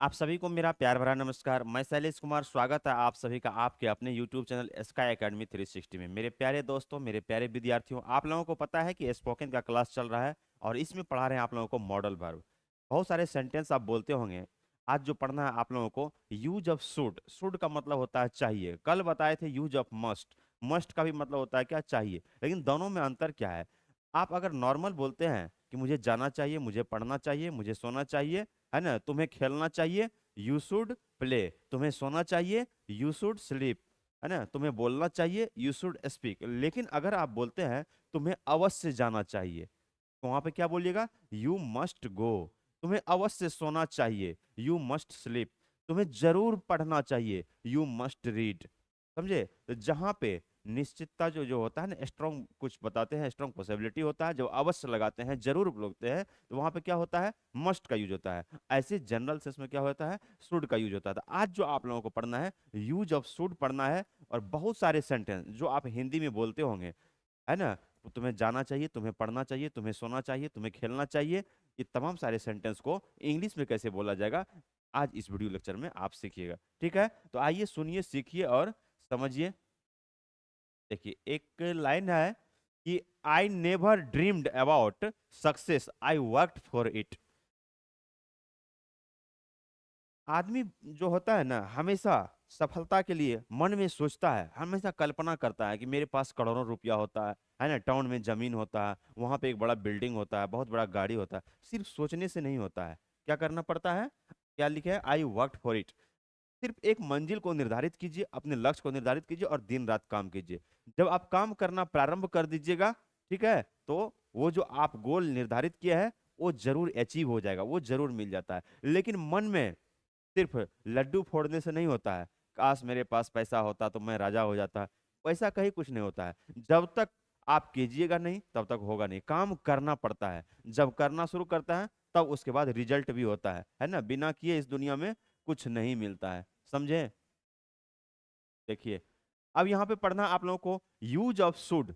आप सभी को मेरा प्यार भरा नमस्कार। मैं शैलेश कुमार, स्वागत है आप सभी का आपके अपने YouTube चैनल स्काई एकेडमी 360 में। मेरे प्यारे दोस्तों, मेरे प्यारे विद्यार्थियों, आप लोगों को पता है कि स्पोकन का क्लास चल रहा है और इसमें पढ़ा रहे हैं आप लोगों को मॉडल वर्ब। बहुत सारे सेंटेंस आप बोलते होंगे। आज जो पढ़ना है आप लोगों को यूज ऑफ शुड। शुड का मतलब होता है चाहिए। कल बताए थे यूज ऑफ मस्ट। मस्ट का भी मतलब होता है क्या, चाहिए। लेकिन दोनों में अंतर क्या है? आप अगर नॉर्मल बोलते हैं कि मुझे जाना चाहिए, मुझे पढ़ना चाहिए, मुझे सोना चाहिए, है ना, तुम्हें खेलना चाहिए, यू शुड प्ले, तुम्हें सोना चाहिए, यू शुड स्लीप, है ना, तुम्हें बोलना चाहिए, यू शुड स्पीक। लेकिन अगर आप बोलते हैं तुम्हें अवश्य जाना चाहिए, तो वहां पे क्या बोलिएगा? You must go. तुम्हें अवश्य सोना चाहिए, यू मस्ट स्लीप। तुम्हें जरूर पढ़ना चाहिए, यू मस्ट रीड। समझे? तो जहां पे निश्चितता जो जो होता है ना, स्ट्रॉन्ग कुछ बताते हैं, स्ट्रॉन्ग पॉसिबिलिटी होता है, जब अवश्य लगाते हैं, जरूर बोलते हैं, तो वहां पे क्या होता है? मस्ट का यूज होता है। ऐसे जनरल सेंस में क्या होता है? शुड का यूज होता है। तो आज जो आप लोगों को पढ़ना है, यूज ऑफ शुड पढ़ना है। और बहुत सारे सेंटेंस जो आप हिंदी में बोलते होंगे, है ना, तो तुम्हें जाना चाहिए, तुम्हें पढ़ना चाहिए, तुम्हें सोना चाहिए, तुम्हें खेलना चाहिए, ये तमाम सारे सेंटेंस को इंग्लिश में कैसे बोला जाएगा, आज इस वीडियो लेक्चर में आप सीखिएगा। ठीक है, तो आइए सुनिए, सीखिए और समझिए। देखिए, एक लाइन है कि I never dreamed about success, I worked for it. आदमी जो होता है ना, हमेशा सफलता के लिए मन में सोचता है, हमेशा कल्पना करता है कि मेरे पास करोड़ों रुपया होता है ना, टाउन में जमीन होता है, वहां पे एक बड़ा बिल्डिंग होता है, बहुत बड़ा गाड़ी होता है। सिर्फ सोचने से नहीं होता है, क्या करना पड़ता है? क्या लिखा है? I work for it. सिर्फ एक मंजिल को निर्धारित कीजिए, अपने लक्ष्य को निर्धारित कीजिए और दिन रात काम कीजिए। जब आप काम करना प्रारंभ कर दीजिएगा, ठीक है, तो वो जो आप गोल निर्धारित किया है वो जरूर अचीव हो जाएगा, वो जरूर मिल जाता है। लेकिन मन में सिर्फ लड्डू फोड़ने से नहीं होता है। काश मेरे पास पैसा होता तो मैं राजा हो जाता। पैसा कहीं कुछ नहीं होता है। जब तक आप कीजिएगा नहीं तब तक होगा नहीं। काम करना पड़ता है। जब करना शुरू करता है तब उसके बाद रिजल्ट भी होता है ना। बिना किए इस दुनिया में कुछ नहीं मिलता है। समझे? देखिए, अब यहाँ पे पढ़ना आप लोगों को यूज ऑफ शुड।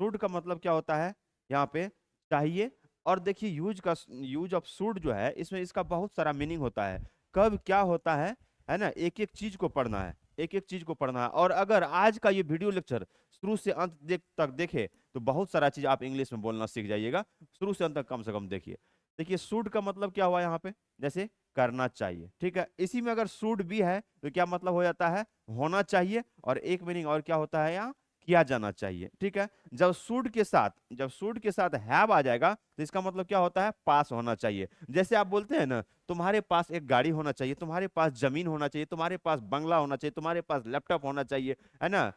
शुड का मतलब क्या होता है यहाँ पे? चाहिए। और देखिए, यूज ऑफ शुड जो है, इसमें इसका बहुत सारा मीनिंग होता है। कब क्या होता है ना, एक एक चीज को पढ़ना है, एक एक चीज को पढ़ना है। और अगर आज का ये वीडियो लेक्चर शुरू से अंत तक देखे तो बहुत सारा चीज आप इंग्लिश में बोलना सीख जाइएगा। शुरू से अंत तक कम से कम देखिए। देखिए, शुड का मतलब क्या हुआ यहाँ पे? जैसे करना चाहिए, ठीक है, इसी में अगर शुड भी है तो क्या मतलब हो जाता है? होना चाहिए। और एक मीनिंग और क्या होता है यहाँ? किया जाना चाहिए। ठीक है, जब शुड के साथ हैव आ जाएगा तो इसका मतलब क्या होता है? पास होना चाहिए। जैसे आप बोलते हैं ना, तुम्हारे पास एक गाड़ी होना चाहिए, तुम्हारे पास जमीन होना चाहिए, तुम्हारे पास बंगला होना चाहिए, तुम्हारे पास लैपटॉप होना चाहिए, है ना,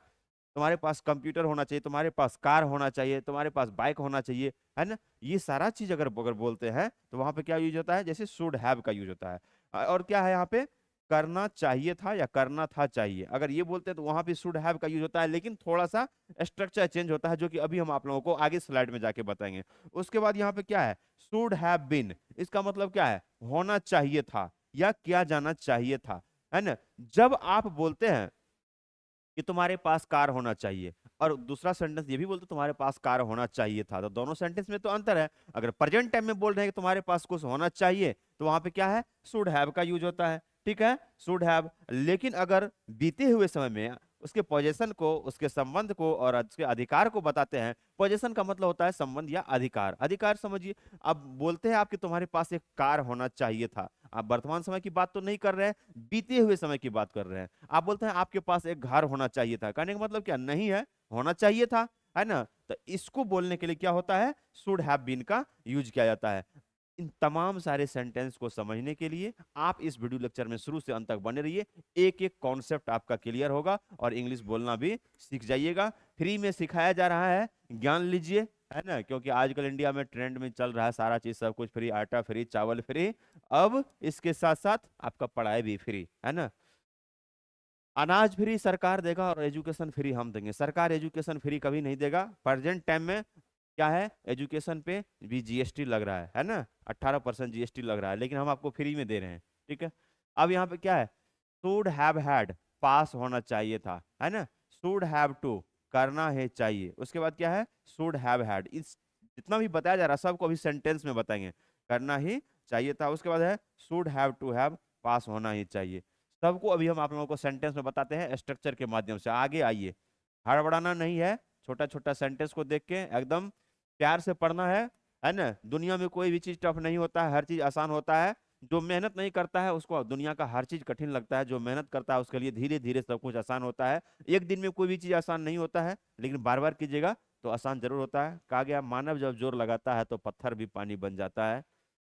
तुम्हारे पास कंप्यूटर होना चाहिए, तुम्हारे पास कार होना चाहिए, तुम्हारे पास बाइक होना चाहिए, है ना। ये सारा चीज अगर अगर बोलते हैं तो वहां पे क्या यूज होता है? जैसे शुड हैव का यूज होता है। और क्या है यहाँ पे? करना चाहिए था या करना था चाहिए, अगर ये बोलते हैं तो वहां पे शुड हैव का यूज होता है, लेकिन थोड़ा सा स्ट्रक्चर चेंज होता है, जो कि अभी हम आप लोगों को आगे स्लाइड में जाके बताएंगे। उसके बाद यहाँ पे क्या है? Should have been. इसका मतलब क्या है? होना चाहिए था या किया जाना चाहिए था, है ना। जब आप बोलते हैं कि तुम्हारे पास कार होना चाहिए, और दूसरा सेंटेंस ये भी बोलते तुम्हारे पास कार होना चाहिए था, तो दोनों सेंटेंस में तो अंतर है। अगर प्रेजेंट टाइम में बोल रहे हैं कि तुम्हारे पास कुछ होना चाहिए, तो वहां पे क्या है? शुड हैव का यूज होता है। ठीक है, शुड हैव। लेकिन अगर बीते हुए समय में उसके पोजेशन को, उसके संबंध को और उसके अधिकार को बताते हैं। पोजेशन का मतलब होता है संबंध या अधिकार। अधिकार समझिए। अब बोलते हैं आप कि तुम्हारे पास एक कार होना चाहिए था, आप वर्तमान समय की बात तो नहीं कर रहे हैं, बीते हुए समय की बात कर रहे हैं। आप बोलते हैं आपके पास एक घर होना चाहिए था, कहने का मतलब क्या? नहीं है, होना चाहिए था, है ना। तो इसको बोलने के लिए क्या होता है? शुड हैव बीन का यूज किया जाता है। इन तमाम सारे सेंटेंस को समझने के लिए आप इस वीडियो लेक्चर में शुरू से अंत तक बने रहिए। एक एक कॉन्सेप्ट आपका क्लियर होगा और इंग्लिश बोलना भी सीख जाइएगा। फ्री में सिखाया जा रहा है, ज्ञान लीजिए, है ना, क्योंकि आजकल इंडिया में ट्रेंड में चल रहा है सारा चीज, सब कुछ फ्री, आटा फ्री, चावल फ्री। अब इसके साथ साथ आपका पढ़ाई भी फ्री, है ना। अनाज फ्री सरकार देगा और एजुकेशन फ्री हम देंगे। सरकार एजुकेशन फ्री कभी नहीं देगा। प्रेजेंट टाइम में क्या है? एजुकेशन पे भी जीएसटी लग रहा है ना, 18% जीएसटी लग रहा है, लेकिन हम आपको फ्री में दे रहे हैं। ठीक है, अब यहाँ पे क्या है? शुड हैव हैड, पास होना चाहिए था, है ना। शुड हैव टू, करना है चाहिए। उसके बाद क्या है? Should have had. इस जितना भी बताया जा रहा है सबको अभी सेंटेंस में बताएंगे। करना ही चाहिए था। उसके बाद है शुड हैव टू हैव, पास होना ही चाहिए सबको। अभी हम आप लोगों को सेंटेंस में बताते हैं स्ट्रक्चर के माध्यम से, आगे आइए। हड़बड़ाना नहीं है, छोटा छोटा सेंटेंस को देख के एकदम प्यार से पढ़ना है ना। दुनिया में कोई भी चीज टफ नहीं होता है, हर चीज आसान होता है। जो मेहनत नहीं करता है उसको दुनिया का हर चीज कठिन लगता है, जो मेहनत करता है उसके लिए धीरे धीरे सब कुछ आसान होता है। एक दिन में कोई भी चीज आसान नहीं होता है, लेकिन बार बार कीजिएगा तो आसान जरूर होता है। कहा गया मानव जब जोर लगाता है तो पत्थर भी पानी बन जाता है।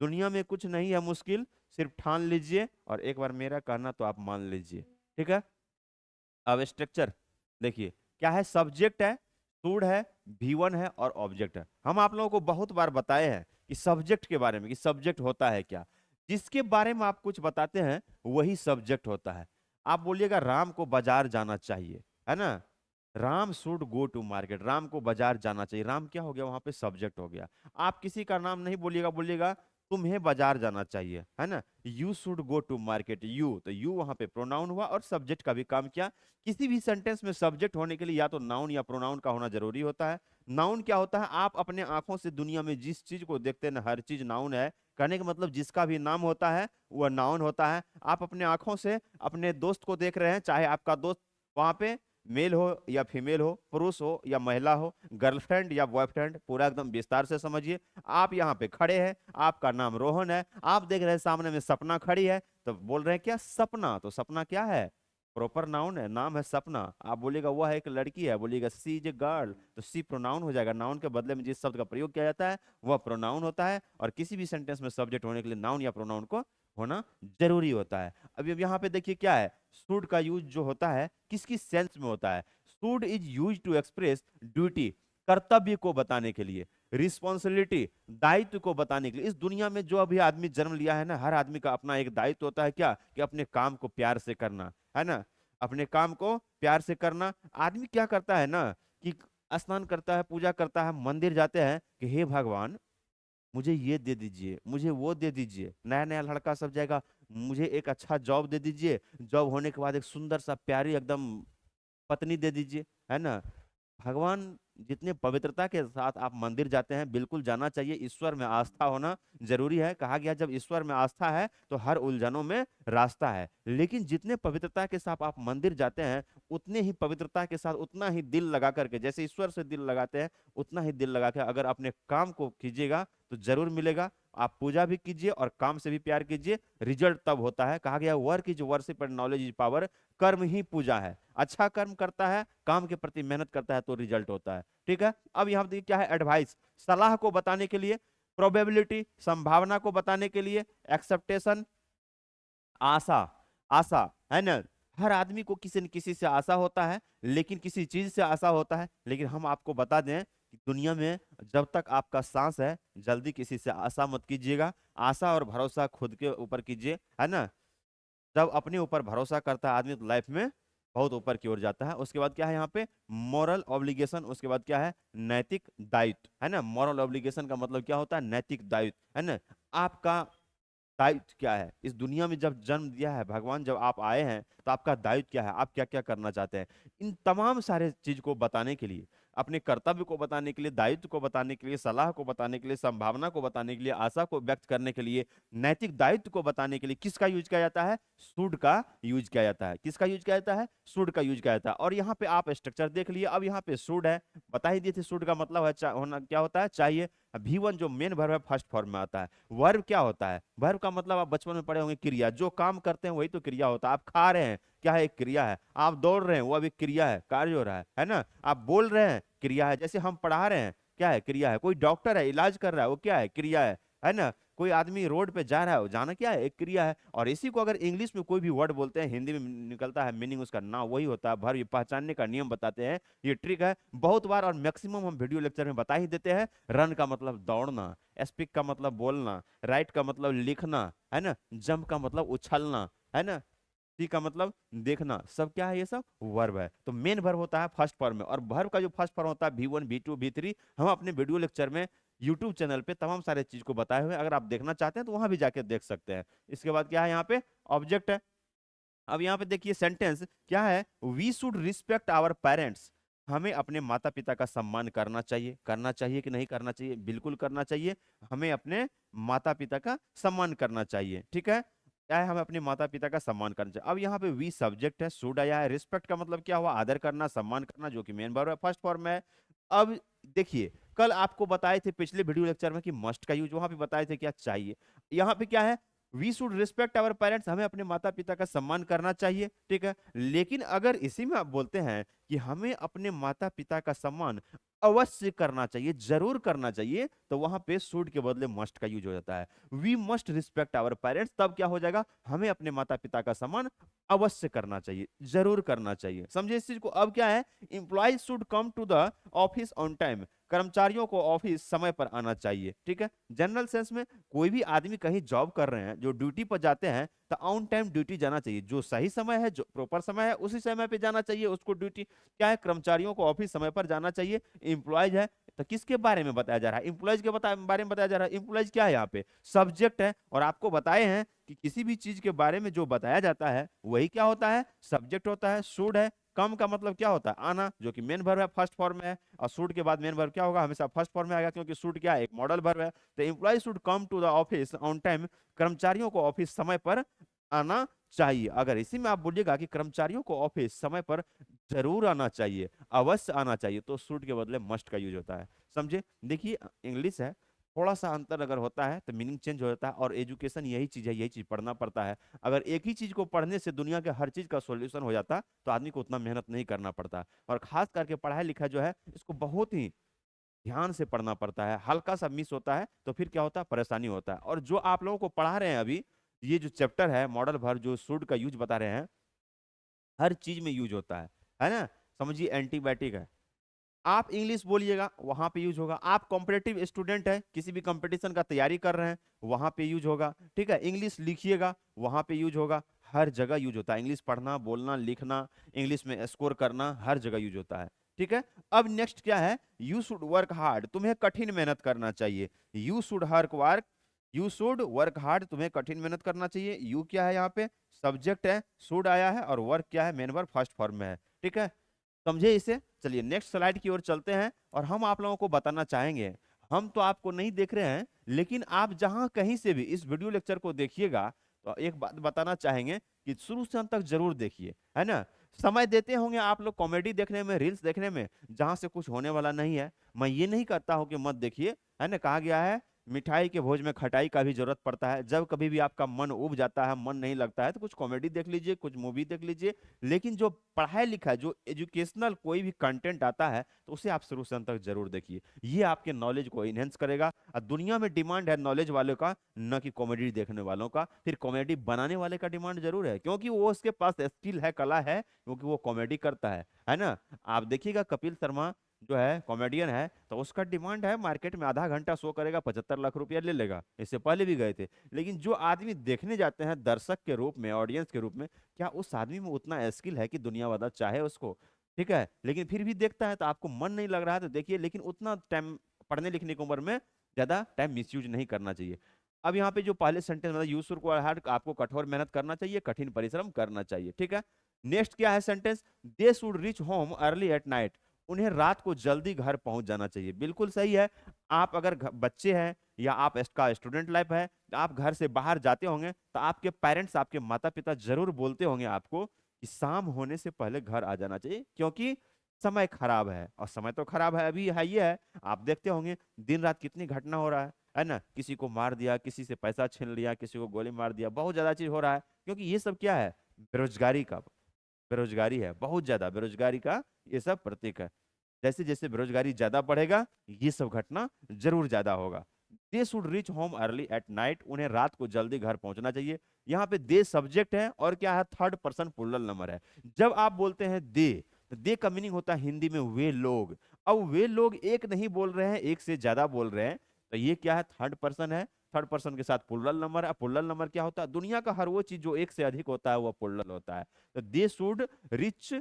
दुनिया में कुछ नहीं है मुश्किल, सिर्फ ठान लीजिए और एक बार मेरा कहना तो आप मान लीजिए। ठीक है, अब स्ट्रक्चर देखिए क्या है। सब्जेक्ट है, सूड है, V1 है और ऑब्जेक्ट है। हम आप लोगों को बहुत बार बताए हैं कि सब्जेक्ट के बारे में, कि सब्जेक्ट होता है क्या। जिसके बारे में आप कुछ बताते हैं वही सब्जेक्ट होता है। आप बोलिएगा राम को बाजार जाना चाहिए, है ना। Ram should go to market, Ram को बाजार जाना चाहिए, राम क्या हो गया वहां पे, सब्जेक्ट हो गया। आप किसी का नाम नहीं बोलिएगा, बोलिएगा तुम्हें बाजार जाना चाहिए, है ना। You should go to market, you तो यू वहां पे प्रोनाउन हुआ और सब्जेक्ट का भी काम किया। किसी भी सेंटेंस में सब्जेक्ट होने के लिए या तो नाउन या प्रोनाउन का होना जरूरी होता है। नाउन क्या होता है, आप अपने आंखों से दुनिया में जिस चीज को देखते हैं ना, हर चीज नाउन है। कहने का मतलब जिसका भी नाम होता है वह नाउन होता है। आप अपने आंखों से अपने दोस्त को देख रहे हैं, चाहे आपका दोस्त वहां पे मेल हो या फीमेल हो, पुरुष हो या महिला हो, गर्लफ्रेंड या बॉयफ्रेंड, पूरा एकदम विस्तार से समझिए। आप यहाँ पे खड़े हैं, आपका नाम रोहन है, आप देख रहे हैं सामने में सपना खड़ी है, तो बोल रहे हैं क्या, सपना। तो सपना क्या है, प्रॉपर नाउन है, नाम है सपना। आप बोलिएगा वह एक लड़की है, बोलिएगा सी इज ए गर्ल, तो सी प्रोनाउन हो जाएगा। नाउन के बदले में जिस शब्द का प्रयोग किया जाता है वह प्रोनाउन होता है। और किसी भी सेंटेंस में सब्जेक्ट होने के लिए नाउन या प्रोनाउन को होना जरूरी होता है। अभी अब यहाँ पे देखिए क्या है, शुड का यूज जो होता है किस किस सेंस में होता है। Should is use to express duty, कर्तव्य को बताने के लिए, रिस्पॉन्सिबिलिटी, दायित्व को बताने के लिए। इस दुनिया में जो अभी आदमी जन्म लिया है ना, हर आदमी का अपना एक दायित्व होता है, क्या, कि अपने काम को प्यार से करना, है ना। अपने काम को प्यार से करना। आदमी क्या करता है ना, कि स्नान करता है, पूजा करता है, मंदिर जाते हैं कि हे भगवान मुझे ये दे दीजिए, मुझे वो दे दीजिए। नया नया लड़का सब जाएगा, मुझे एक अच्छा जॉब दे दीजिए, जॉब होने के बाद एक सुंदर सा प्यारी एकदम पत्नी दे दीजिए, है ना। भगवान जितने पवित्रता के साथ आप मंदिर जाते हैं, बिल्कुल जाना चाहिए। ईश्वर में आस्था होना जरूरी है। कहा गया जब ईश्वर में आस्था है तो हर उलझनों में रास्ता है। लेकिन जितने पवित्रता के साथ आप मंदिर जाते हैं, उतने ही पवित्रता के साथ, उतना ही दिल लगा करके, जैसे ईश्वर से दिल लगाते हैं उतना ही दिल लगा के अगर अपने काम को कीजिएगा तो जरूर मिलेगा। आप पूजा भी कीजिए और काम से भी प्यार कीजिए, रिजल्ट तब होता है। कहा गया work is worship and knowledge is power, कर्म ही पूजा है। अच्छा कर्म करता है, काम के प्रति मेहनत करता है तो रिजल्ट होता है। ठीक है, अब यहाँ देखिए क्या है, एडवाइस, सलाह को बताने के लिए, प्रोबेबिलिटी, संभावना को बताने के लिए, एक्सेप्टेशन, आशा, आशा, है ना। हर आदमी को किसी न किसी से आशा होता है, लेकिन किसी चीज से आशा होता है। लेकिन हम आपको बता दें कि दुनिया में जब तक आपका सांस है, जल्दी किसी से आशा मत कीजिएगा। आशा और भरोसा खुद के ऊपर कीजिए, है ना। जब अपने ऊपर भरोसा करता है आदमी तो लाइफ में बहुत ऊपर की ओर जाता है। उसके बाद क्या है यहाँ पे, मॉरल ऑब्लिगेशन, उसके बाद क्या है, नैतिक दायित्व, है ना। मॉरल ऑब्लिगेशन का मतलब क्या होता है, नैतिक दायित्व, है ना। आपका दायित्व क्या है इस दुनिया में, जब जन्म दिया है भगवान, जब आप आए हैं तो आपका दायित्व क्या है, आप क्या क्या करना चाहते हैं। इन तमाम सारे चीज को बताने के लिए, अपने कर्तव्य को बताने के लिए, दायित्व को बताने के लिए, सलाह को बताने के लिए, संभावना को बताने के लिए, आशा को व्यक्त करने के लिए, नैतिक दायित्व को बताने के लिए किसका यूज किया जाता है, शुड का यूज किया जाता है। किसका यूज किया जाता है, शुड का यूज किया जाता है। और यहाँ पे आप स्ट्रक्चर देख लिए। अब यहाँ पे शुड है, बता ही दिए थे शुड का मतलब है होना क्या होता है, चाहिए। V1 जो मेन वर्ब है फर्स्ट फॉर्म में आता है। वर्ब क्या होता है, वर्ब का मतलब आप बचपन में पढ़े होंगे, क्रिया। जो काम करते हैं वही तो क्रिया होता है। आप खा रहे हैं, क्या है, एक क्रिया है। आप दौड़ रहे हैं, वो अभी क्रिया है, कार्य हो रहा है ना। आप बोल रहे हैं, क्रिया है। जैसे हम पढ़ा रहे हैं, क्या है, क्रिया है। कोई डॉक्टर है, इलाज कर रहा है, वो क्या है, क्रिया है ना। कोई आदमी रोड पे जा रहा है, वो जाना क्या है, एक क्रिया है। और इसी को अगर इंग्लिश में कोई भी वर्ड बोलते हैं, हिंदी में निकलता है मीनिंग उसका ना वही होता है। वर्ब पहचानने का नियम बताते हैं, ये ट्रिक है। बहुत बार और मैक्सिमम हम वीडियो लेक्चर में बता ही देते हैं। रन का मतलब दौड़ना, स्पीक का मतलब बोलना, राइट का मतलब लिखना, है ना, जंप का मतलब उछलना, है ना, सी का मतलब देखना। सब क्या है, ये सब वर्ब है। तो मेन वर्ब होता है फर्स्ट फॉर्म में। और वर्ब का जो फर्स्ट फॉर्म होता है V1 V2 V3, हम अपने वीडियो लेक्चर में यूट्यूब चैनल पे तमाम सारे चीज को बताए हुए हैं। अगर आप देखना चाहते हैं तो वहां भी जाके देख सकते हैं। इसके बाद क्या है, यहाँ पे ऑब्जेक्ट है। अब यहाँ पे देखिए सेंटेंस क्या है, we should respect our parents, हमें अपने माता पिता का सम्मान करना चाहिए। करना चाहिए कि नहीं करना चाहिए, बिल्कुल करना चाहिए। हमें अपने माता पिता का सम्मान करना चाहिए, ठीक है। क्या है, हमें अपने माता पिता का सम्मान करना चाहिए। अब यहाँ पे वी सब्जेक्ट है, शुड आया है, रिस्पेक्ट का मतलब क्या हुआ, आदर करना, सम्मान करना, जो कि मेन वर्ब है, फर्स्ट फॉर्म में है। अब देखिए, कल आपको बताए थे पिछले वीडियो लेक्चर में कि मस्ट का यूज, वहां पे बताए थे क्या चाहिए। यहाँ पे क्या है, we should respect our parents, हमें अपने माता पिता का सम्मान करना चाहिए, ठीक है। लेकिन अगर इसी में आप बोलते हैं कि हमें अपने माता पिता का सम्मान अवश्य करना चाहिए, जरूर करना चाहिए, तो वहां पे शुड के बदले मस्ट का यूज हो जाता है। We must respect our parents, तब क्या हो जाएगा, हमें अपने माता पिता का सम्मान अवश्य करना चाहिए, जरूर करना चाहिए। समझे इस चीज को। अब क्या है, employees should come to the office on time, कर्मचारियों को ऑफिस समय पर आना चाहिए, ठीक है। जनरल सेंस में कोई भी आदमी कहीं जॉब कर रहे हैं, जो ड्यूटी पर जाते हैं, तो ऑन टाइम ड्यूटी जाना चाहिए। जो सही समय है, जो प्रॉपर समय है, उसी समय पे जाना चाहिए उसको ड्यूटी। क्या है, कर्मचारियों को ऑफिस समय पर जाना चाहिए। इंप्लॉयज है, तो किसके बारे में बताया जा रहा है, इंप्लॉयज के बारे में बताया जा रहा है। इंप्लॉयज क्या है, यहाँ पे सब्जेक्ट है, और आपको बताए हैं कि किसी भी चीज के बारे में जो बताया जाता है वही क्या होता है, सब्जेक्ट होता है। शुड है, कम का मतलब क्या होता है, आना, जो कि मेन वर्ब है, फर्स्ट फॉर्म में है। और शुड के बाद मेन वर्ब क्या होगा, हमेशा फर्स्ट फॉर्म में आएगा, क्योंकि शुड क्या है, एक मॉडल वर्ब है। तो employ should come to the office on time, कर्मचारियों को ऑफिस समय पर आना चाहिए। अगर इसी में आप बोलिएगा कि कर्मचारियों को ऑफिस समय पर जरूर आना चाहिए, अवश्य आना चाहिए, तो शुड के बदले मस्ट का यूज होता है। समझे। देखिए, इंग्लिश है, थोड़ा सा अंतर अगर होता है तो मीनिंग चेंज हो जाता है, और एजुकेशन यही चीज है, यही चीज पढ़ना पड़ता है। अगर एक ही चीज को पढ़ने से दुनिया के हर चीज का सॉल्यूशन हो जाता तो आदमी को उतना मेहनत नहीं करना पड़ता। और खास करके पढ़ाई लिखाई जो है, इसको बहुत ही ध्यान से पढ़ना पड़ता है। हल्का सा मिस होता है तो फिर क्या होता है, परेशानी होता है। और जो आप लोगों को पढ़ा रहे हैं अभी, ये जो चैप्टर है मॉडल भर, जो शुड का यूज बता रहे हैं, हर चीज में यूज होता है ना। समझिए, एंटीबायोटिक है, आप इंग्लिश बोलिएगा वहां पे यूज होगा। आप कॉम्पिटेटिव स्टूडेंट है, किसी भी कंपटीशन का तैयारी कर रहे हैं, वहां पे यूज होगा, ठीक है। इंग्लिश लिखिएगा, वहां पे यूज होगा। हर जगह यूज होता है इंग्लिश, पढ़ना, बोलना, लिखना, इंग्लिश में स्कोर करना, हर जगह यूज होता है, ठीक है। अब नेक्स्ट क्या है, यू शुड वर्क हार्ड, तुम्हें कठिन मेहनत करना चाहिए। यू शुड वर्क हार्ड, तुम्हें कठिन मेहनत करना चाहिए। यू क्या है, यहाँ पे सब्जेक्ट है, शुड आया है, और वर्क क्या है, मेन वर्ब फर्स्ट फॉर्म में है, ठीक है। समझे इसे। चलिए नेक्स्ट स्लाइड की ओर चलते हैं, और हम आप लोगों को बताना चाहेंगे, हम तो आपको नहीं देख रहे हैं, लेकिन आप जहां कहीं से भी इस वीडियो लेक्चर को देखिएगा, तो एक बात बताना चाहेंगे कि शुरू से अंत तक जरूर देखिए, है ना। समय देते होंगे आप लोग कॉमेडी देखने में, रील्स देखने में, जहां से कुछ होने वाला नहीं है। मैं ये नहीं कहता हूं कि मत देखिए, है ना। कहा गया है, मिठाई के भोज में खटाई का भी जरूरत पड़ता है। जब कभी भी आपका मन उब जाता है, मन नहीं लगता है, तो कुछ कॉमेडी देख लीजिए, कुछ मूवी देख लीजिए। लेकिन जो पढ़ाई लिखाई, जो एजुकेशनल कोई भी कंटेंट आता है, तो उसे आप शुरू से अंत तक जरूर देखिए। ये आपके नॉलेज को इनहेंस करेगा। और दुनिया में डिमांड है नॉलेज वालों का, न कि कॉमेडी देखने वालों का। फिर कॉमेडी बनाने वाले का डिमांड जरूर है, क्योंकि वो उसके पास स्किल है, कला है, क्योंकि वो कॉमेडी करता है ना। आप देखिएगा, कपिल शर्मा जो है कॉमेडियन है, तो उसका डिमांड है मार्केट में, आधा घंटा शो करेगा, 75 लाख रुपया ले लेगा। इससे पहले भी गए थे। लेकिन जो आदमी देखने जाते हैं दर्शक के रूप में, ऑडियंस के रूप में, क्या उस आदमी में उतना स्किल है कि दुनिया वाला चाहे उसको, ठीक है। लेकिन फिर भी देखता है, तो आपको मन नहीं लग रहा है तो देखिए, लेकिन उतना टाइम पढ़ने लिखने की उम्र में ज्यादा टाइम मिसयूज नहीं करना चाहिए। अब यहाँ पे जो पहले सेंटेंस मतलब यूज को हार्ड, आपको कठोर मेहनत करना चाहिए, कठिन परिश्रम करना चाहिए, ठीक है। नेक्स्ट क्या है sentence, they should reach home early at night, उन्हें रात को जल्दी घर पहुंच जाना चाहिए। बिल्कुल सही है। आप अगर बच्चे हैं, या आप इसका स्टूडेंट लाइफ है, आप घर से बाहर जाते होंगे, तो आपके पेरेंट्स, आपके माता पिता जरूर बोलते होंगे आपको कि शाम होने से पहले घर आ जाना चाहिए, क्योंकि समय खराब है। और समय तो खराब है, अभी है, ये है। आप देखते होंगे दिन रात कितनी घटना हो रहा है ना। किसी को मार दिया, किसी से पैसा छीन लिया, किसी को गोली मार दिया, बहुत ज्यादा चीज हो रहा है। क्योंकि ये सब क्या है, बेरोजगारी का, बेरोजगारी है, बहुत ज्यादा बेरोजगारी का ये सब प्रतीक है। जैसे जैसे बेरोजगारी ज्यादा बढ़ेगा, ये सब घटना जरूर ज्यादा होगा। They should reach home early at night, उन्हें रात को जल्दी घर पहुंचना चाहिए। यहाँ पे दे सब्जेक्ट है, और क्या है, थर्ड पर्सन प्लूरल नंबर है। जब आप बोलते हैं दे, तो दे का मीनिंग होता है हिंदी में वे लोग। अब वे लोग एक नहीं बोल रहे हैं, एक से ज्यादा बोल रहे हैं, तो ये क्या है, थर्ड पर्सन है। थर्ड पर्सन के साथ प्लूरल नंबर है। प्लूरल नंबर क्या होता है, दुनिया का हर वो चीज जो एक से अधिक होता है, वो प्लूरल होता है। तो they should rich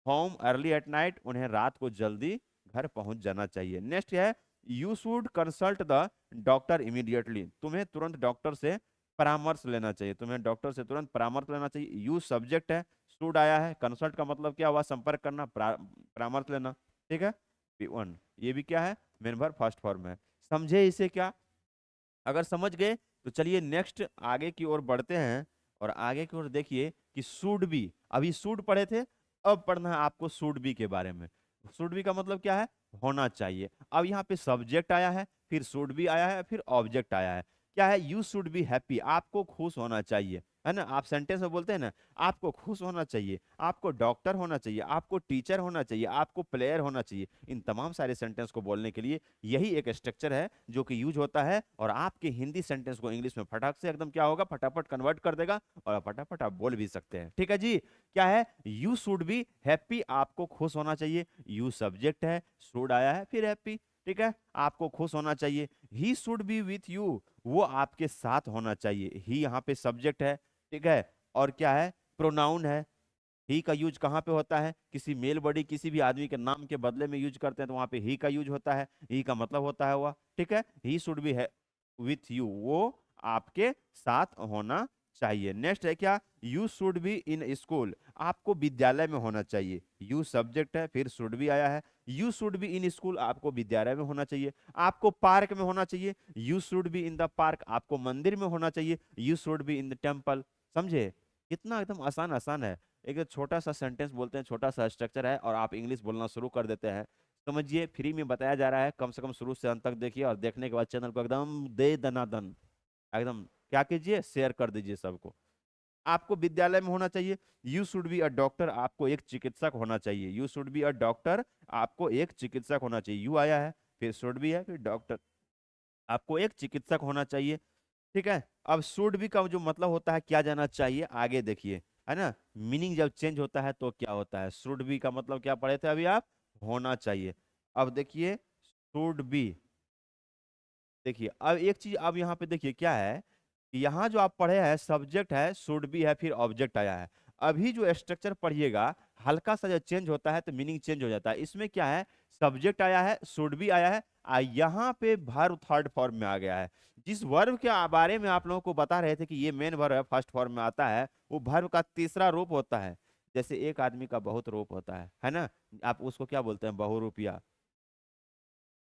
home early at night, उन्हें रात को जल्दी घर पहुंच जाना चाहिए। नेक्स्ट है, you should consult the doctor immediately, तुम्हें तुरंत डॉक्टर से परामर्श लेना चाहिए, तुम्हें डॉक्टर से तुरंत परामर्श लेना चाहिए। यू सब्जेक्ट है, शुड आया है, कंसल्ट का मतलब क्या हुआ, संपर्क करना, परामर्श लेना, ठीक है। P1 ये भी क्या है, मेन वर्ब फर्स्ट फॉर्म है। समझे इसे क्या। अगर समझ गए तो चलिए नेक्स्ट आगे की ओर बढ़ते हैं। और आगे की ओर देखिए कि शुड बी, अभी शुड पढ़े थे, अब पढ़ना है आपको शुड बी के बारे में। शुड बी का मतलब क्या है, होना चाहिए। अब यहाँ पे सब्जेक्ट आया है, फिर शुड बी आया है, फिर ऑब्जेक्ट आया है। क्या है, यू शुड बी हैप्पी, आपको खुश होना चाहिए, है ना। आप सेंटेंस में बोलते हैं ना, आपको खुश होना चाहिए, आपको डॉक्टर होना चाहिए, आपको टीचर होना चाहिए, आपको प्लेयर होना चाहिए। इन तमाम सारे सेंटेंस को बोलने के लिए यही एक स्ट्रक्चर है जो कि यूज होता है, और आपके हिंदी सेंटेंस को इंग्लिश में फटाक से एकदम क्या होगा, फटाफट कन्वर्ट कर देगा, और फटाफट आप बोल भी सकते हैं। ठीक है जी। क्या है, यू शुड बी हैप्पी, आपको खुश होना चाहिए। यू सब्जेक्ट है, शुड आया है, फिर हैप्पी। ठीक है, आपको खुश होना चाहिए। ही शुड बी विथ यू, वो आपके साथ होना चाहिए। ही यहाँ पे सब्जेक्ट है। ठीक है, और क्या है, प्रोनाउन है। ही का यूज कहाँ पे होता है, किसी मेल बॉडी किसी भी आदमी के नाम के बदले में यूज करते हैं तो वहां पे ही का यूज होता है। ही का मतलब होता है वह। ठीक है, ही शुड बी है विथ यू, वो आपके साथ होना चाहिए। नेक्स्ट है क्या, you should be in school, आपको विद्यालय में होना चाहिए। यू सब्जेक्ट है, फिर शुड बी आया है। You should be in school, आपको विद्यालय में होना चाहिए। आपको पार्क में होना चाहिए, you should be in the park, आपको मंदिर में होना चाहिए। You should be in the temple. समझे, कितना एकदम आसान आसान है। एक छोटा सा सेंटेंस बोलते हैं, छोटा सा स्ट्रक्चर है, और आप इंग्लिश बोलना शुरू कर देते हैं। समझिए, फ्री में बताया जा रहा है, कम से कम शुरू से अंत तक देखिए, और देखने के बाद चैनल को एकदम दे दनादन एकदम क्या कीजिए, शेयर कर दीजिए सबको। आपको विद्यालय में होना चाहिए। You should be a doctor, आपको एक चिकित्सक होना चाहिए। You should be a doctor, आपको एक चिकित्सक होना चाहिए। यू आया है, फिर शुड बी है, फिर डॉक्टर, आपको एक चिकित्सक होना चाहिए। ठीक है, अब शुड बी का जो मतलब होता है क्या जाना चाहिए, आगे देखिए, है ना। मीनिंग जब चेंज होता है तो क्या होता है, शुड बी का मतलब क्या पढ़े थे अभी आप, होना चाहिए। अब देखिए शुड बी, देखिए अब एक चीज, अब यहाँ पे देखिए क्या है कि यहाँ जो आप पढ़े हैं सब्जेक्ट है, शुड बी है, फिर ऑब्जेक्ट आया है। अभी जो स्ट्रक्चर पढ़िएगा, हल्का सा जो चेंज होता है तो मीनिंग चेंज हो जाता है। इसमें क्या है, सब्जेक्ट आया है, शुड बी आया है, यहाँ पे वर्ब थर्ड फॉर्म में आ गया है। जिस वर्ब के बारे में आप लोगों को बता रहे थे कि ये मेन वर्ब है, फर्स्ट फॉर्म में आता है, वो वर्ब का तीसरा रूप होता है। जैसे एक आदमी का बहुत रूप होता है ना, आप उसको क्या बोलते हैं, बहुरूपिया।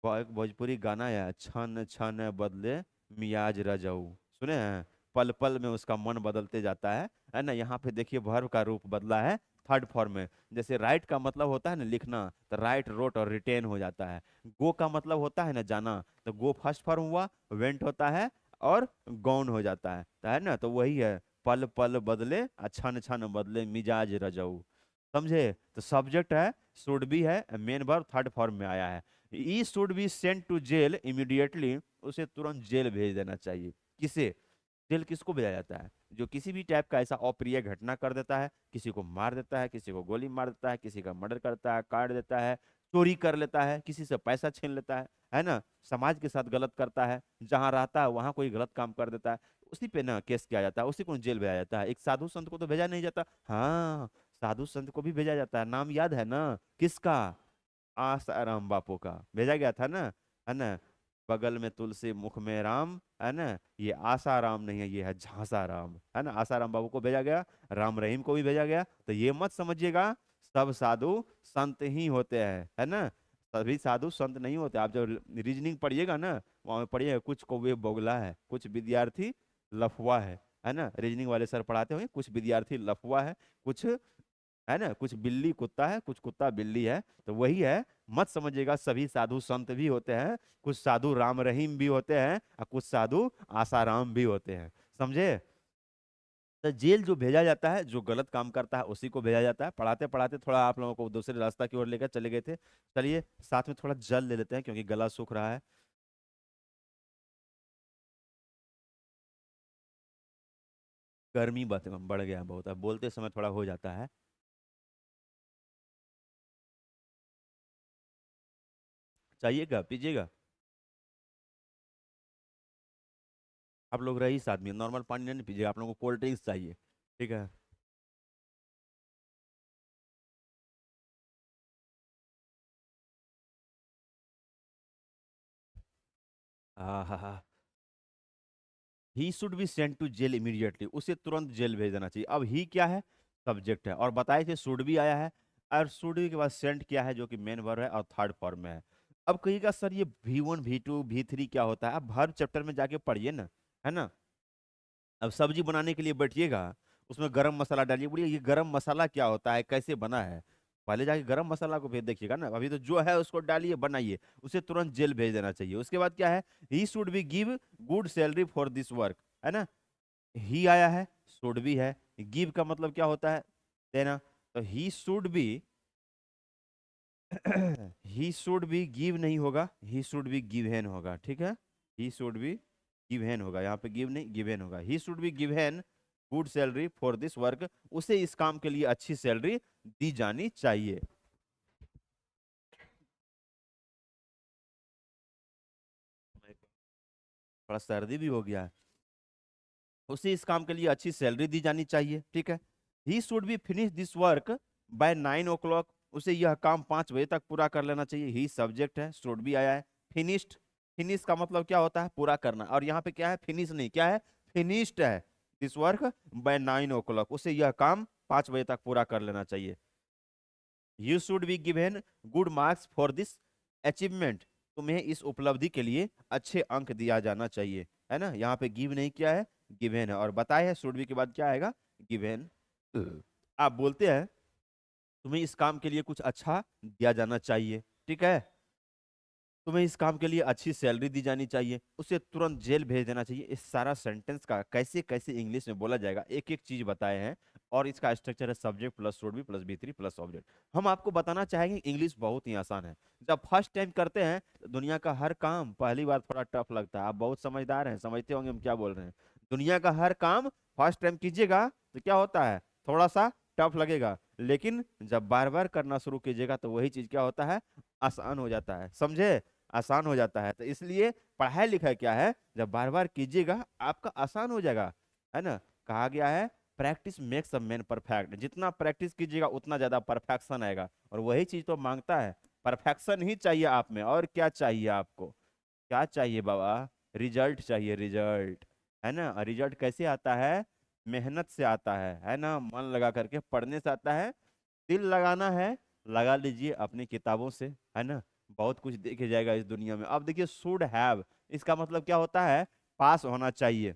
एक भोजपुरी गाना है, छन छन बदले मियाज रजऊ, सुने हैं, पल पल में उसका मन बदलते जाता है ना। यहाँ पे देखिए वर्ब का रूप बदला है थर्ड फॉर्म में। जैसे राइट का मतलब होता है ना लिखना, तो राइट रोट और रिटेन हो जाता है। गो का मतलब होता है ना जाना, तो गो फर्स्ट फॉर्म हुआ, वेंट होता है, और गौन हो जाता है, तो है ना। तो वही है, पल पल बदले छन छन बदले मिजाज रजऊ। समझे, तो सब्जेक्ट है, शुड बी है, मेन वर्ब थर्ड फॉर्म में आया है। He should be sent to jail immediately, उसे तुरंत जेल भेज देना चाहिए। किसे, जेल किसको भेजा जाता है, जो किसी भी टाइप का ऐसा अप्रिय घटना कर देता है, किसी को मार देता है, किसी को गोली मार देता है, किसी का मर्डर करता है, काट देता है, चोरी कर लेता है, किसी से पैसा छीन लेता है ना, समाज के साथ गलत करता है, जहां रहता है वहां कोई गलत काम कर देता है, उसी पे ना केस किया जाता है, उसी को जेल भेजा जाता है। एक साधु संत को तो भेजा नहीं जाता, हाँ, साधु संत को भी भेजा जाता है। नाम याद है ना किसका, आसाराम बापू का भेजा गया था ना, है ना। बगल में तुलसी मुख में राम, है ना, ये आसाराम नहीं है, ये है झांसाराम, है ना। आसाराम बाबू को भेजा गया, राम रहीम को भी भेजा गया। तो ये मत समझिएगा सब साधु संत ही होते हैं, है ना। सभी साधु संत नहीं होते। आप जब रीजनिंग पढ़िएगा ना, वहाँ में पढ़िएगा कुछ कौवे बोगला है, कुछ विद्यार्थी लफुआ है ना। रीजनिंग वाले सर पढ़ाते हुए कुछ विद्यार्थी लफुआ है, कुछ, है ना, कुछ बिल्ली कुत्ता है, कुछ कुत्ता बिल्ली है। तो वही है, मत समझिएगा सभी साधु संत भी होते हैं, कुछ साधु राम रहीम भी होते हैं, और कुछ साधु आसाराम भी होते हैं। समझे, तो जेल जो भेजा जाता है, जो गलत काम करता है उसी को भेजा जाता है। पढ़ाते पढ़ाते थोड़ा आप लोगों को दूसरे रास्ता की ओर लेकर चले गए थे। चलिए साथ में थोड़ा जल ले लेते हैं क्योंकि गला सूख रहा है। गर्मी बढ़ गया है बहुत, अब बोलते समय थोड़ा हो जाता है। चाहिएगा, पीजिएगा। आप लोग रईस आदमी, नॉर्मल पानी नहीं पीजिएगा, आप लोगों को कोल्ड ड्रिंक्स चाहिए। ठीक है। हाँ हाँ हाँ, he should be sent to jail immediately, उसे तुरंत जेल भेज देना चाहिए। अब ही क्या है, सब्जेक्ट है, और बताए थे शुड भी आया है, और शुड भी के बाद सेंट क्या है जो कि मेन वर्ब है और थर्ड फॉर्म में है। अब कहिएगा सर ये V1 V2 V3 क्या होता है, अब हर चैप्टर में जाके पढ़िए ना, है ना। अब सब्जी बनाने के लिए बैठिएगा, उसमें गरम मसाला डालिए, बोलिए ये गरम मसाला क्या होता है, कैसे बना है। पहले जाके गरम मसाला को भेज देखिएगा ना, अभी तो जो है उसको डालिए, बनाइए, उसे तुरंत जेल भेज देना चाहिए। उसके बाद क्या है, ही should B give good salary for this work, है ना। ही आया है, शुड भी है, गिव का मतलब क्या होता है, देना। तो ही should B he should B give नहीं होगा, ही शुड बी गिवेन होगा, ठीक है। ही शुड बी गिवेन होगा, यहाँ पे गिव नहीं गिवेन होगा। ही should be given good salary for this work, उसे इस काम के लिए अच्छी सैलरी दी जानी चाहिए। थोड़ा सर्दी भी हो गया है। उसे इस काम के लिए अच्छी सैलरी दी जानी चाहिए, ठीक है। ही should B finish this work by 9 o'clock, उसे यह काम 5 बजे तक पूरा कर लेना चाहिए। ही सब्जेक्ट है, शुड भी आया है। फिनिश्ड, फिनिश का मतलब क्या होता है, पूरा करना, और यहाँ पे क्या है, फिनिश नहीं, क्या है, फिनिश्ड है। दिस वर्क बाय 9 o'clock, उसे यह काम 5 बजे तक पूरा कर लेना चाहिए। You should be given good marks for this achievement, तुम्हें इस उपलब्धि के लिए अच्छे अंक दिया जाना चाहिए, है ना। यहाँ पे गिव नहीं किया है, गिवेन है, और बताया है शुड बी के बाद क्या आएगा, गिवेन। आप बोलते हैं तुम्हें इस काम के लिए कुछ अच्छा दिया जाना चाहिए, ठीक है, तुम्हें इस काम के लिए अच्छी सैलरी दी जानी चाहिए, उसे तुरंत जेल भेज देना चाहिए। इस सारा सेंटेंस का कैसे कैसे इंग्लिश में बोला जाएगा, एक एक चीज बताए हैं। और इसका स्ट्रक्चर है subject plus should be plus be three plus object. हम आपको बताना चाहेंगे इंग्लिश बहुत ही आसान है। जब फर्स्ट टाइम करते हैं तो दुनिया का हर काम पहली बार थोड़ा टफ लगता है। आप बहुत समझदार हैं, समझते होंगे हम क्या बोल रहे हैं। दुनिया का हर काम फर्स्ट टाइम कीजिएगा तो क्या होता है, थोड़ा सा टफ लगेगा, लेकिन जब बार बार करना शुरू कीजिएगा तो वही चीज क्या होता है, आसान हो जाता है, समझे, आसान हो जाता है। तो इसलिए पढ़ाई लिखाई क्या है, जब बार बार कीजिएगा आपका आसान हो जाएगा, है ना। कहा गया है practice makes a man perfect, जितना प्रैक्टिस कीजिएगा उतना ज्यादा परफेक्शन आएगा, और वही चीज तो मांगता है, परफेक्शन ही चाहिए आप में, और क्या चाहिए आपको, क्या चाहिए बाबा, रिजल्ट चाहिए, रिजल्ट, है ना। रिजल्ट कैसे आता है, मेहनत से आता है ना, मन लगा करके पढ़ने से आता है। दिल लगाना है, लगा लीजिए अपनी किताबों से, है ना। बहुत कुछ देखे जाएगा इस दुनिया में। अब देखिए शुड हैव, इसका मतलब क्या होता है, पास होना चाहिए।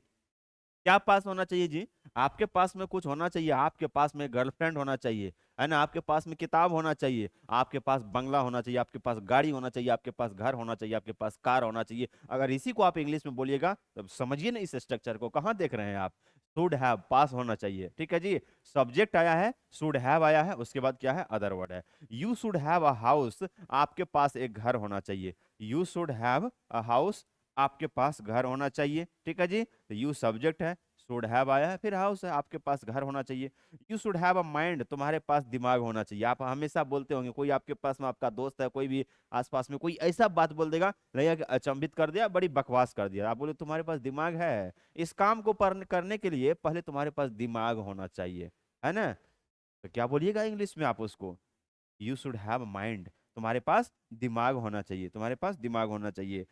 क्या पास होना चाहिए जी, आपके पास में कुछ होना चाहिए, आपके पास में गर्लफ्रेंड होना चाहिए, है ना, आपके पास में किताब होना चाहिए, आपके पास बंगला होना चाहिए, आपके पास गाड़ी होना चाहिए, आपके पास घर होना चाहिए, आपके पास कार होना चाहिए। अगर इसी को आप इंग्लिश में बोलिएगा तो समझिए ना इस स्ट्रक्चर को, कहाँ देख रहे हैं आप, शुड हैव, पास होना चाहिए, ठीक है जी। सब्जेक्ट आया है, शुड हैव आया है, उसके बाद क्या है, अदर वर्ड है। You should have a house, आपके पास एक घर होना चाहिए। You should have a house, आपके पास घर होना चाहिए, ठीक है जी। तो यू सब्जेक्ट है, शुड हैव आया है, फिर हाउस है, आपके पास घर होना चाहिए। You should have a mind, तुम्हारे पास दिमाग होना चाहिए। आप हमेशा बोलते होंगे, कोई आपके पास में आपका दोस्त है, कोई भी आसपास में कोई ऐसा बात बोल देगा, लगेगा कि अचंभित कर दिया, बड़ी बकवास कर दिया। आप बोले तुम्हारे पास दिमाग है, इस काम को करने के लिए पहले तुम्हारे पास दिमाग होना चाहिए, है ना। तो क्या बोलिएगा इंग्लिश में आप उसको, यू शुड हैव माइंड, तुम्हारे पास दिमाग होना चाहिए, तुम्हारे पास दिमाग होना चाहिए।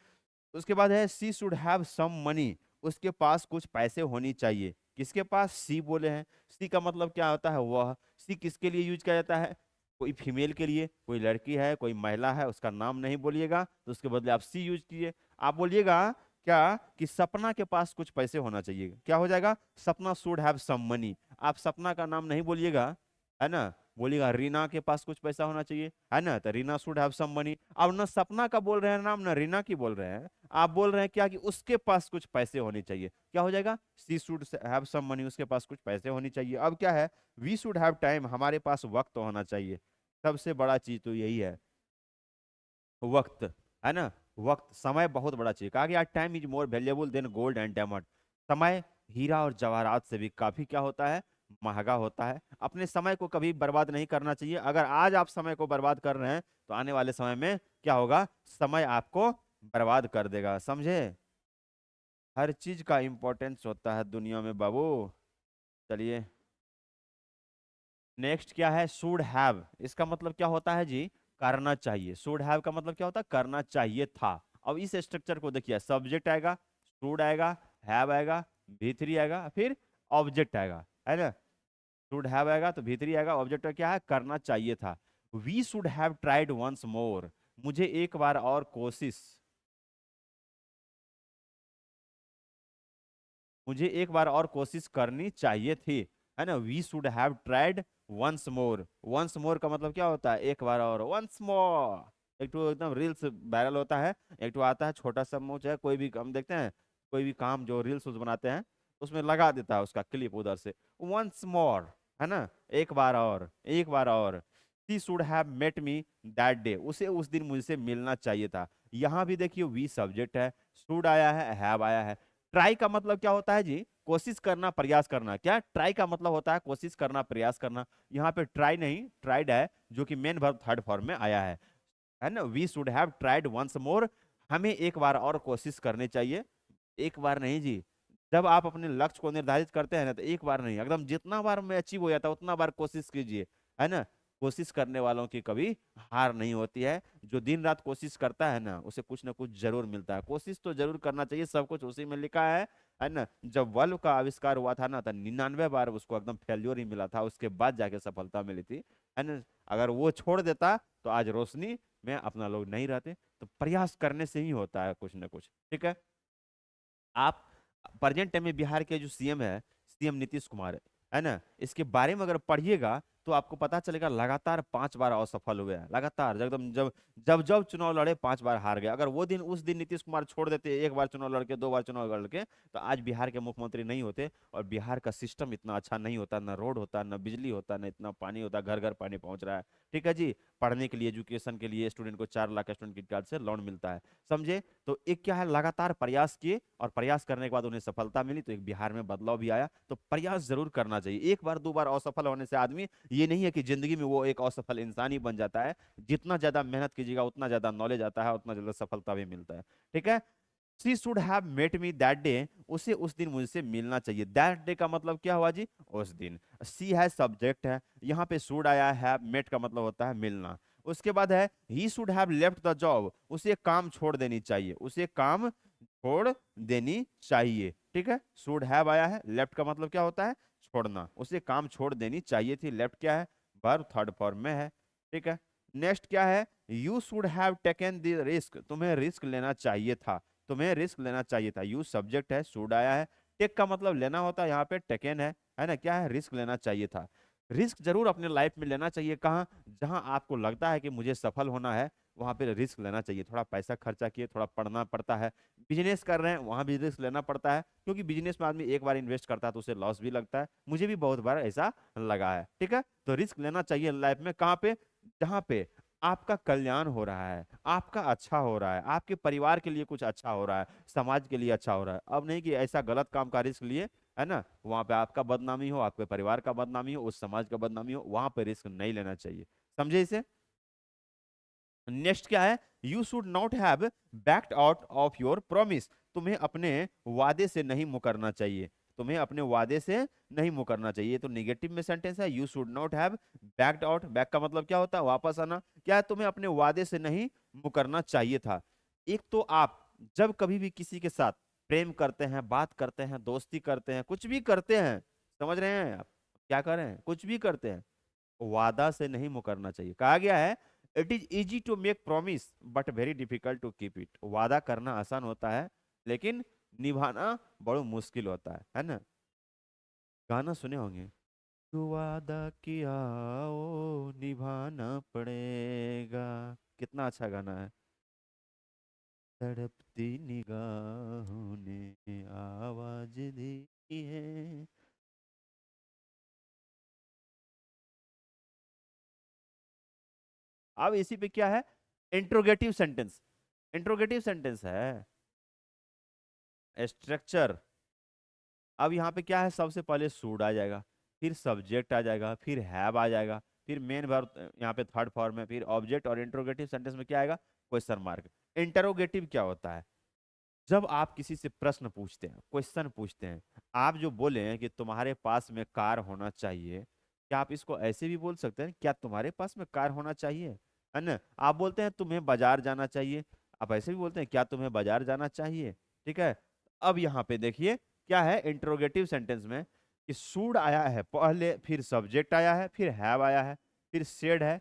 उसके बाद है सी शुड हैव सम मनी, उसके पास कुछ पैसे होनी चाहिए। किसके पास, सी बोले हैं, सी का मतलब क्या होता है, वह। सी किसके लिए यूज किया जाता है, कोई फीमेल के लिए, कोई लड़की है, कोई महिला है, उसका नाम नहीं बोलिएगा, तो उसके बदले आप सी यूज कीजिए। आप बोलिएगा क्या, कि सपना के पास कुछ पैसे होना चाहिए, क्या हो जाएगा, सपना शुड हैव सम मनी। आप सपना का नाम नहीं बोलिएगा, है ना, बोलिएगा रीना के पास कुछ पैसा होना चाहिए, है ना, तो Reena should have some money. अब ना सपना का बोल रहे हैं नाम, ना रीना की बोल रहे हैं, आप बोल रहे हैं क्या, कि उसके पास कुछ पैसे होने चाहिए, क्या हो जाएगा, सी शुड हैव सम मनी, उसके पास कुछ पैसे होनी चाहिए। अब क्या है, वी शुड हैव टाइम, हमारे पास वक्त होना चाहिए। सबसे बड़ा चीज तो यही है, वक्त, है ना। वक्त, समय बहुत बड़ा चीज, कहा गया time is more valuable then gold and diamond. समय हीरा और जवाहरात से भी काफी क्या होता है, महंगा होता है। अपने समय को कभी बर्बाद नहीं करना चाहिए। अगर आज आप समय को बर्बाद कर रहे हैं तो आने वाले समय में क्या होगा, समय आपको बर्बाद कर देगा, समझे। हर चीज का इंपॉर्टेंस होता है दुनिया में बाबू। चलिए नेक्स्ट क्या है, शुड हैव, इसका मतलब क्या होता है जी, करना चाहिए। शुड हैव का मतलब क्या होता है, करना चाहिए था। अब इस स्ट्रक्चर को देखिए, सब्जेक्ट आएगा, शुड आएगा, हैव आएगा, भी3 आएगा, फिर ऑब्जेक्ट आएगा, है ना। शुड हैव आएगा तो भी3 आएगा, ऑब्जेक्ट क्या है, करना चाहिए था। We should have tried once more, मुझे एक बार और कोशिश, मुझे एक बार और कोशिश करनी चाहिए थी, है ना। We should have tried once more. Once more का मतलब क्या होता है, एक बार और, वंस मोर। एक तो एकदम रील्स वायरल होता है, एक तो आता है छोटा सा मुंह, चाहे कोई भी हम देखते हैं, कोई भी काम जो रील्स बनाते हैं उसमें लगा देता है उसका क्लिप उधर से, वंस मोर, है ना, एक बार और, एक बार और। She should have met me that day, उसे उस दिन मुझसे मिलना चाहिए था। यहाँ भी देखिए वी सब्जेक्ट है, शुड आया है, हैव आया है। ट्राई का मतलब क्या होता है जी, कोशिश करना, प्रयास करना। क्या ट्राई का मतलब होता है, कोशिश करना, प्रयास करना। यहाँ पे ट्राई नहीं, ट्राइड है, जो कि मेन वर्ब थर्ड फॉर्म में आया है ना। We should have tried once more, हमें एक बार और कोशिश करनी चाहिए। एक बार नहीं जी, जब आप अपने लक्ष्य को निर्धारित करते हैं ना, तो एक बार नहीं, एकदम जितना बार में अचीव हो जाता है उतना बार कोशिश कीजिए, है ना। कोशिश करने वालों की कभी हार नहीं होती है। जो दिन रात कोशिश करता है ना, उसे कुछ ना कुछ जरूर मिलता है। कोशिश तो जरूर करना चाहिए, सब कुछ उसी में लिखा है ना। जब बल्ब का आविष्कार हुआ था ना, तो 99 बार उसको एकदम फेल्योर ही मिला था, उसके बाद जाके सफलता मिली थी, है ना। अगर वो छोड़ देता तो आज रोशनी में अपना लोग नहीं रहते। तो प्रयास करने से ही होता है कुछ ना कुछ, ठीक है। आप प्रेजेंट टाइम में बिहार के जो सीएम है, सीएम नीतीश कुमार है ना, इसके बारे में अगर पढ़िएगा तो आपको पता चलेगा लगातार 5 बार असफल हुए हैं, लगातार एकदम। जब जब जब चुनाव लड़े 5 बार हार गए। अगर वो दिन उस दिन नीतीश कुमार छोड़ देते, एक बार चुनाव लड़के, 2 बार चुनाव लड़के, तो आज बिहार के मुख्यमंत्री नहीं होते। और बिहार का सिस्टम इतना अच्छा नहीं होता, ना रोड होता, ना बिजली होता, ना इतना पानी होता, घर घर पानी पहुंच रहा है, ठीक है जी। पढ़ने के लिए, एजुकेशन के लिए स्टूडेंट को 4 लाख स्टूडेंट क्रेडिट कार्ड से लोन मिलता है, समझे। तो एक क्या है, लगातार प्रयास किए और प्रयास करने के बाद उन्हें सफलता मिली, तो एक बिहार में बदलाव भी आया। तो प्रयास जरूर करना चाहिए। एक बार 2 बार असफल होने से आदमी, ये नहीं है कि जिंदगी में वो एक असफल इंसान ही बन जाता है। जितना ज्यादा मेहनत कीजिएगा उतना ज्यादा नॉलेज आता है, उतना ज्यादा सफलता भी मिलता है, ठीक है। She should have met me that day, उसे उस दिन मुझसे मिलना चाहिए। दैट डे का मतलब क्या हुआ जी, उस दिन। सी है सब्जेक्ट है, यहाँ पे शुड आया है, मेट का मतलब होता है मिलना। उसके बाद है he should have left the job, उसे काम छोड़ देनी चाहिए, उसे काम छोड़ देनी चाहिए, ठीक है। शुड हैव आया है, लेफ्ट का मतलब क्या होता है, छोड़ना, उसे काम छोड़ देनी चाहिए थी। लेफ्ट क्या है, वर्ब थर्ड फॉर्म में है, ठीक है। नेक्स्ट क्या है, you should have taken the risk, तुम्हें रिस्क लेना चाहिए था, तुम्हें रिस्क लेना चाहिए था। यू सब्जेक्ट है, शुड आया है, टेक का मतलब लेना होता है, यहाँ पे टेकन है ना। क्या है, रिस्क लेना चाहिए था। रिस्क जरूर अपने लाइफ में लेना चाहिए। कहाँ, जहां आपको लगता है कि मुझे सफल होना है, वहां पे रिस्क लेना चाहिए। थोड़ा पैसा खर्चा किए, थोड़ा पढ़ना पड़ता है। बिजनेस कर रहे हैं, वहां भी रिस्क लेना पड़ता है, क्योंकि बिजनेस में आदमी एक बार इन्वेस्ट करता है तो उसे लॉस भी लगता है। मुझे भी बहुत बार ऐसा लगा है, ठीक है। तो रिस्क लेना चाहिए लाइफ में, कहाँ पे, जहाँ पे आपका कल्याण हो रहा है, आपका अच्छा हो रहा है, आपके परिवार के लिए कुछ अच्छा हो रहा है, समाज के लिए अच्छा हो रहा है। अब नहीं कि ऐसा गलत काम का रिस्क लिए, है ना, वहां पे आपका बदनामी हो, आपके परिवार का बदनामी हो, उस समाज का बदनामी हो, वहां पे रिस्क नहीं लेना चाहिए, समझे इसे। नेक्स्ट क्या है, you should not have backed out of your promise, तुम्हें अपने वादे से नहीं मुकरना चाहिए, तुम्हें अपने वादे से नहीं मुकरना चाहिए। ये तो निगेटिव में सेंटेंस है। You should not have backed out, back का मतलब क्या होता है, वापस आना। क्या है, तुम्हें अपने वादे से नहीं मुकरना चाहिए था। एक तो आप जब कभी भी किसी के साथ प्रेम करते हैं, बात करते हैं, दोस्ती करते हैं, कुछ भी करते हैं, समझ रहे हैं आप क्या कर रहे हैं, कुछ भी करते हैं, वादा से नहीं मुकरना चाहिए। कहा गया है it is easy to make promise but very difficult to keep it, वादा करना आसान होता है लेकिन निभाना बड़ा मुश्किल होता है ना। गाना सुने होंगे, जो वादा किया ओ निभाना पड़ेगा, कितना अच्छा गाना है। तड़पती निगाहों ने आवाज दी है। अब इसी पे क्या है, इंट्रोगेटिव सेंटेंस। इंट्रोगेटिव सेंटेंस है, स्ट्रक्चर। अब यहाँ पे क्या है, सबसे पहले शुड आ जाएगा, फिर सब्जेक्ट आ जाएगा, फिर हैव आ जाएगा, फिर मेन वर्ब यहाँ पे थर्ड फॉर्म है, फिर ऑब्जेक्ट, और इंट्रोगेटिव सेंटेंस में क्या आएगा, क्वेश्चन मार्क। इंटरोगेटिव क्या होता है, जब आप किसी से प्रश्न पूछते हैं, क्वेश्चन पूछते हैं। आप जो बोले हैं कि तुम्हारे पास में कार होना चाहिए, क्या आप इसको ऐसे भी बोल सकते हैं, क्या तुम्हारे पास में कार होना चाहिए, है ना। आप बोलते हैं तुम्हें बाजार जाना चाहिए, आप ऐसे भी बोलते हैं क्या तुम्हें बाजार जाना चाहिए, ठीक है। अब यहाँ पे देखिए क्या है, इंट्रोगेटिव सेंटेंस में कि शुड आया है पहले, फिर सब्जेक्ट आया है, फिर हैव आया है, फिर सेड है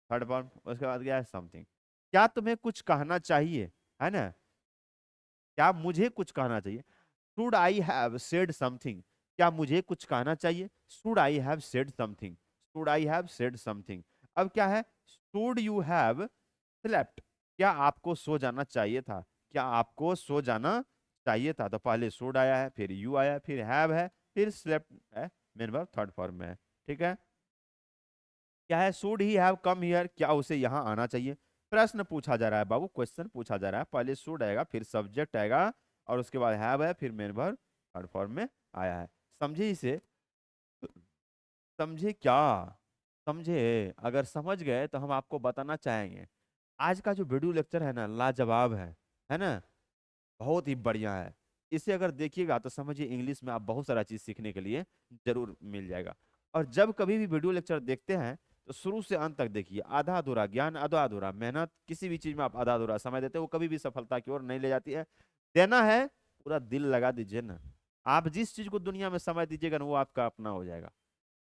थर्ड फॉर्म, उसके बाद क्या है समथिंग। क्या तुम्हें कुछ कहना चाहिए, है ना, क्या मुझे कुछ कहना चाहिए। Should I have said something, क्या मुझे कुछ कहना चाहिए? Should I have said something, should I have said something. अब क्या है? शुड यू हैव स्लेप्ट, क्या आपको सो जाना चाहिए था? क्या आपको सो जाना चाहिए था? तो पहले शुड आया है, फिर यू आया, फिर हैव है, फिर स्लेप्ट है, मेन वर्ब थर्ड फॉर्म में है। ठीक है, क्या है? Should he have come here, क्या उसे यहाँ आना चाहिए? प्रश्न पूछा जा रहा है बाबू, क्वेश्चन पूछा जा रहा है। पहले शुड आएगा, फिर सब्जेक्ट आएगा, और उसके बाद हैव है, फिर मेन वर्ब थर्ड फॉर्म में आया है। समझे इसे? समझे क्या? समझे? अगर समझ गए तो हम आपको बताना चाहेंगे, आज का जो वीडियो लेक्चर है ना, लाजवाब है ना, बहुत ही बढ़िया है। इसे अगर देखिएगा तो समझिए इंग्लिश में आप बहुत सारा चीज सीखने के लिए जरूर मिल जाएगा। और जब कभी भी वीडियो लेक्चर देखते हैं तो शुरू से अंत तक देखिए, आधा अधूरा ज्ञान, आधा अधूरा मेहनत, किसी भी चीज में आप आधा अधूरा समय देते हैं वो कभी भी सफलता की ओर नहीं ले जाती है। देना है, पूरा दिल लगा दीजिए ना। आप जिस चीज को दुनिया में समय दीजिएगा ना, वो आपका अपना हो जाएगा।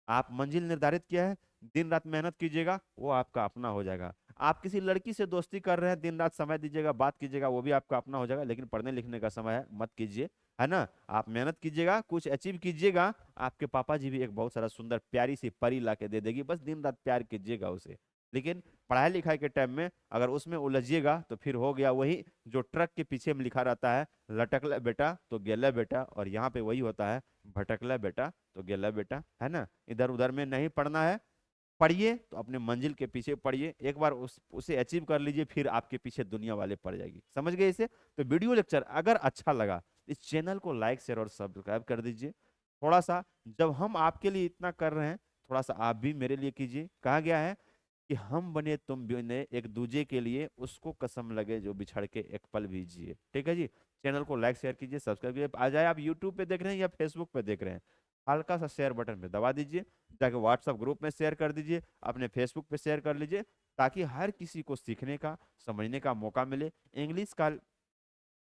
आप मंजिल निर्धारित किया है, दिन रात मेहनत कीजिएगा, वो आपका अपना हो जाएगा। आप किसी लड़की से दोस्ती कर रहे हैं, दिन रात समय दीजिएगा, बात कीजिएगा, वो भी आपका अपना हो जाएगा। लेकिन पढ़ने लिखने का समय है, मत कीजिए, है ना। आप मेहनत कीजिएगा, कुछ अचीव कीजिएगा, आपके पापा जी भी एक बहुत सारा सुंदर प्यारी सी परी ला के दे देगी, बस दिन रात प्यार कीजिएगा उसे। लेकिन पढ़ाई लिखाई के टाइम में अगर उसमें उलझिएगा तो फिर हो गया वही जो ट्रक के पीछे में लिखा रहता है, लटकला बेटा तो गेला बेटा, और यहाँ पे वही होता है, भटकला बेटा तो गेला बेटा, है ना। इधर उधर में नहीं पढ़ना है, पढ़िए तो अपने मंजिल के पीछे पढ़िए, एक बार उसे अचीव कर लीजिए, फिर आपके पीछे दुनिया वाले पड़ जाएगी। समझ गए इसे? तो वीडियो लेक्चर अगर अच्छा लगा तो इस चैनल को लाइक शेयर और सब्सक्राइब कर दीजिए। थोड़ा सा, जब हम आपके लिए इतना कर रहे हैं, थोड़ा सा आप भी मेरे लिए कीजिए। कहा गया है कि हम बने तुम बने एक दूजे के लिए, उसको कसम लगे जो बिछड़ के एक पल भी जिए। ठीक है जी, चैनल को लाइक शेयर कीजिए, सब्सक्राइब कीजिए। आ जाए आप यूट्यूब पे देख रहे हैं या फेसबुक पे देख रहे हैं, हल्का सा शेयर बटन पे दबा दीजिए, जाके व्हाट्सएप ग्रुप में शेयर कर दीजिए, अपने फेसबुक पे शेयर कर लीजिए, ताकि हर किसी को सीखने का, समझने का मौका मिले। इंग्लिश का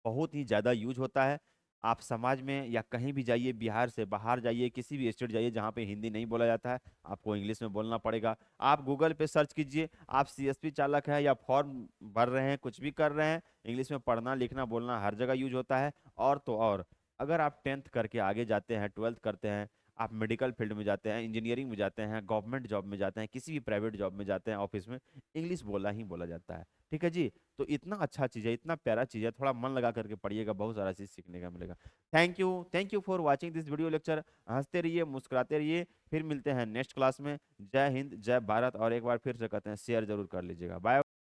बहुत ही ज़्यादा यूज होता है। आप समाज में या कहीं भी जाइए, बिहार से बाहर जाइए, किसी भी स्टेट जाइए जहाँ पे हिंदी नहीं बोला जाता है, आपको इंग्लिश में बोलना पड़ेगा। आप गूगल पे सर्च कीजिए, आप सीएसपी चालक हैं या फॉर्म भर रहे हैं, कुछ भी कर रहे हैं, इंग्लिश में पढ़ना लिखना बोलना हर जगह यूज होता है। और तो और, अगर आप 10th करके आगे जाते हैं, 12th करते हैं, आप मेडिकल फील्ड में जाते हैं, इंजीनियरिंग में जाते हैं, गवर्नमेंट जॉब में जाते हैं, किसी भी प्राइवेट जॉब में जाते हैं, ऑफिस में, इंग्लिश बोला ही बोला जाता है। ठीक है जी, तो इतना अच्छा चीज़ है, इतना प्यारा चीज़ है, थोड़ा मन लगा करके पढ़िएगा, बहुत सारा चीज़ सीखने का मिलेगा। Thank you for watching this video lecture. हंसते रहिए, मुस्कुराते रहिए, फिर मिलते हैं नेक्स्ट क्लास में। जय हिंद, जय भारत, और एक बार फिर से कहते हैं शेयर जरूर कर लीजिएगा। बाय।